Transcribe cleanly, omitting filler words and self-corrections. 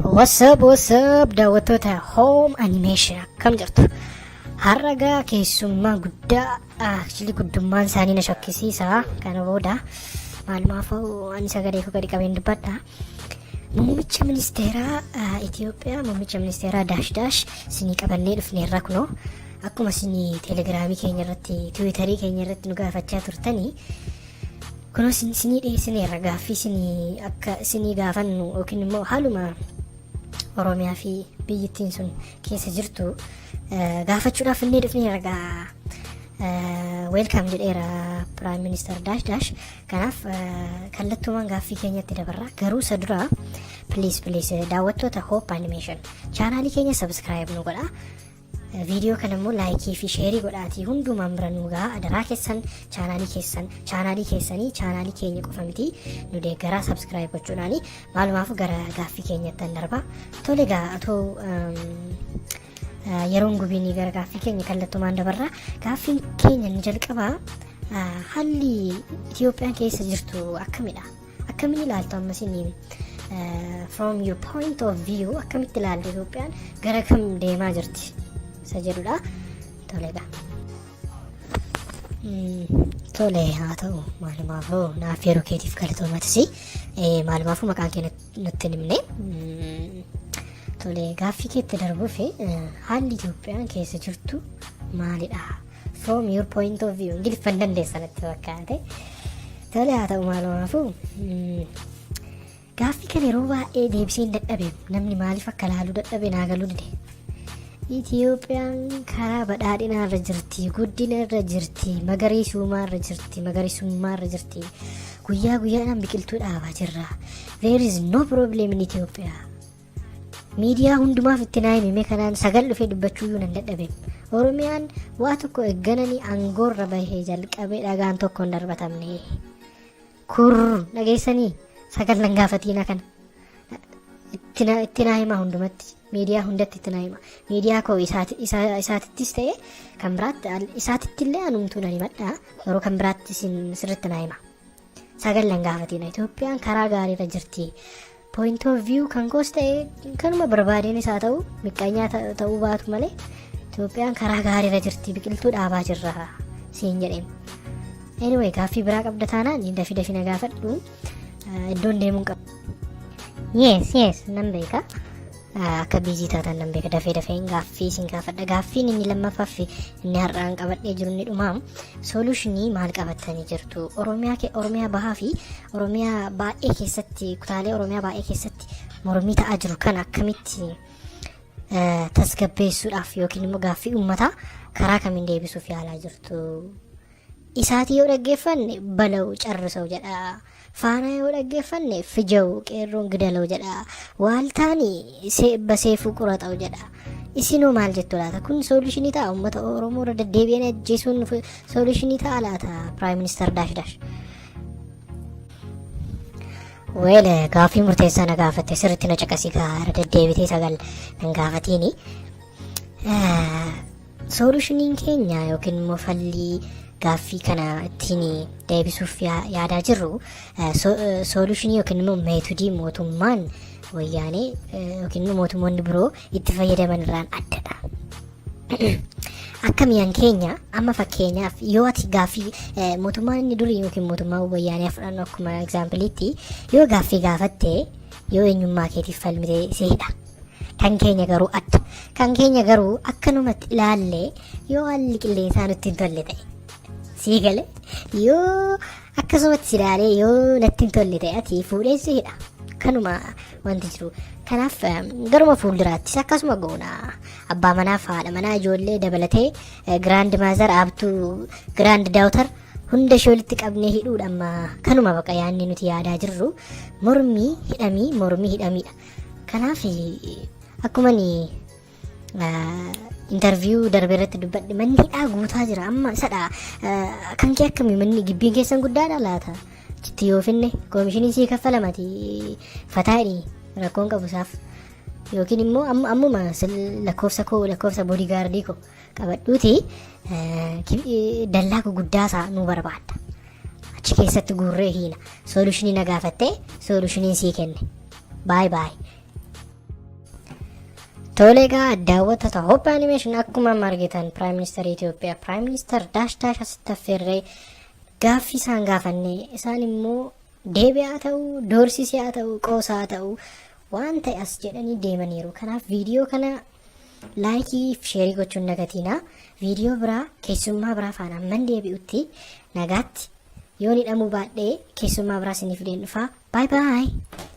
What's up daawwattoota home animation akkam jirtu? Har'a keessummaa guddaa actually guddummaan isaanii na shakkisiisa. Kana booda maalumaaf ani sagalee koo gadi qabeen dubbadha. Muummicha ministeeraa Itoophiyaa muummicha ministeeraa Dash sinii qabannee dhufneerra kunoo akkuma sinii teelegiraamii keenya irratti tiwiitarii keenya irratti nu gaafachaa turtanii kunoo sinii dhiyeessineerra gaaffii sinii akka sinii gaafannu yookiin immoo haaluma Oromiyaa fi biyyattiin sun keessa jirtu gaafachuudhaaf inni dhufneerra welcome jedheera Prime Minister Dash. Kanaaf kallattumaan gaaffii keenyatti dabarra. Garuu isa dura please daawwattoota Hope Animation chaanaalii keenya subscribe nu godha. Video kana immoo like fi share godhaatii hundumaan bira nu gahaa. Adaraa keessan chaanaalii keenya qofa miti nu deeggaraa subscribe gochuudhaani maalumaaf gara gaaffii keenyatti darba. Tole atoo yeroon gubiinii gara gaaffii keenya kallattumaan dabarra. Gaaffiin keenya ni jalqabaa haalli Itoophiyaan keessa jirtu akkamidha? Akkamiin ilaaltu ammasini from your point of view akkamitti ilaaltu Itoophiyaan gara kam deemaa jirti? Sajedudha. Tole haa ta'u maalumaaf naaf yeroo keetiif galatoomatis maalumaaf maqaan kee nutti himne. Tole gaaffii keetti darbuuf haalli Itoophiyaan keessa jirtu maalidha? From your point of view ingiliffaan dandeessa natti fakkaate. Tole haa ta'u maalumaaf gaaffii kana yeroo baay'ee deebisee dadhabe namni maaliif akka laaluu dadhabe naa galuu dide. Itoophiyaan karaa badhaadhinaa irra jirti, guddina irra jirti, magariisummaa irra jirti. Guyyaa guyyaadhaan biqiltuu dhaabaa jirra. There is no problem in Ethiopia. Miidiyaa hundumaaf itti naayimime kanaan sagal dhufee dubbachuu nan dadhabe. Oromiyaan waa tokko eeggananii aangoorra bahee jalqabee dhagaan tokko hin darbatamne. Dhageessanii sagal nan gaafatiina kana. Itti naayima hundumatti. Miidiyaa hundatti itti naayima. Miidiyaa koo isaatittis ta'e kan biraatti isaatitti illee anumtuu nan himadha. Yeroo kan biraatti sirritti naayima. Sagal nan gaafatiina. Itoophiyaan karaa gaariirra jirti. Point of view kan koos ta'e kanuma barbaadeen isaa ta'u miqqaanyaa ta'uu baatu malee Itoophiyaan karaa gaariirra jirti, biqiltuu dhaabaa jirra siin jedheen. Anyway gaaffii biraa qabda taanaan dafi na gaafadhu. Iddoon deemuun qabu. Yes nan beeka. Akka biizii taatan nan beeka dafee gaaffii siin gaafadha. Gaaffiin inni lammaffaaf inni har'aan qabadhee jiru inni dhumaa solutionii maal qabattanii jirtu? Oromiyaa bahaa fi Oromiyaa baay'ee keessatti kutaalee Oromiyaa baay'ee keessatti mormii ta'aa jiru kan akkamitti tasgabbeessuudhaaf yookiin immoo gaaffii uummataa karaa kamiin deebisuuf yaalaa jirtu? Isaatii yoo dhaggeeffanne bala'u carrisa'u jedha. Faana yoo dhaggeeffanne fija'u qeerroon gidala'u jedha. Waaltaani baseefuu qurata'u jedha. Isinoo maal jettu laata? Kun solutionii ta'a uummata Oromoo irra deddeebi'anii ajjeesuun solutionii ta'a laata Prime Minister Dash? Gaaffii murteessaa na gaafatte sirriitti na caqasii irra deddeebitee sagal nan gaafatiini. Solutioniin keenya yookiin immoo fallii gaaffii kana ittiin deebisuuf yaadaa jirru solutionii yookiin immoo meetodii mootummaan wayyaanee yookiin immoo mootummoonni biroo itti fayyadaman irraan addadha. Akka mi'aan keenya amma fakkeenyaaf yoo ati gaaffii mootummaan inni durii yookiin mootummaa wayyaanee fudhannu akkuma egzaampiliitti yoo gaaffii gaafatte yoo eenyummaa keetiif falmite seedha. Kan keenya garuu adda. Kan keenya garuu akkanumatti ilaallee yoo haalli qilleensaa nutti hin tolle ta'e. Sii gale yoo akkasumatti ilaalee yoo natti hin tolle ta'e ati fuudheessiidha. Kanuma wanti jiru. Kanaaf garuma fuulduraattis akkasuma goona. Abbaa manaaf haadha manaa ijoollee dabalatee grand mother abtuu grand daughter hunda ishee walitti qabnee hidhuudha amma kanuma baqa yaanni nuti yaadaa jirru mormii hidhamiidha. Kanaaf akkuma interview darbe irratti dubbadhe manni hidhaa guutaa jira amma isadha. Kan kee akkamii manni gibbiin keessan guddaadha laata? Jitti yoo finne koomishiniin sii kaffalamati fataadhi rakkoon qabu isaaf yookiin immoo ammuma lakkoofsa boodigaardii koo qabadhuuti dallaa guddaasaa nu barbaadda. Achi keessatti guurree hiina. Solutionii na gaafattee solutioniin sii kenne. Bye. Tole egaa daawwattoota Hope Animation akkuma argitan Prime Minister Itoophiyaa Prime Minister Dash asitti affeerree gaaffii isaan gaafannee isaan immoo deebi'aa ta'uu doorsisee ta'uu qoosaa ta'uu waan ta'e as jedhanii deemaniiru. Kanaaf viidiyoo kana laayikii fi sheerii gochuun dagatiina. Viidiyoo biraa keessummaa biraa faana amman deebi'utti nagaatti yoo ni dhamuu baadhee keessummaa biraa isiniif dhufaa. Bye bye.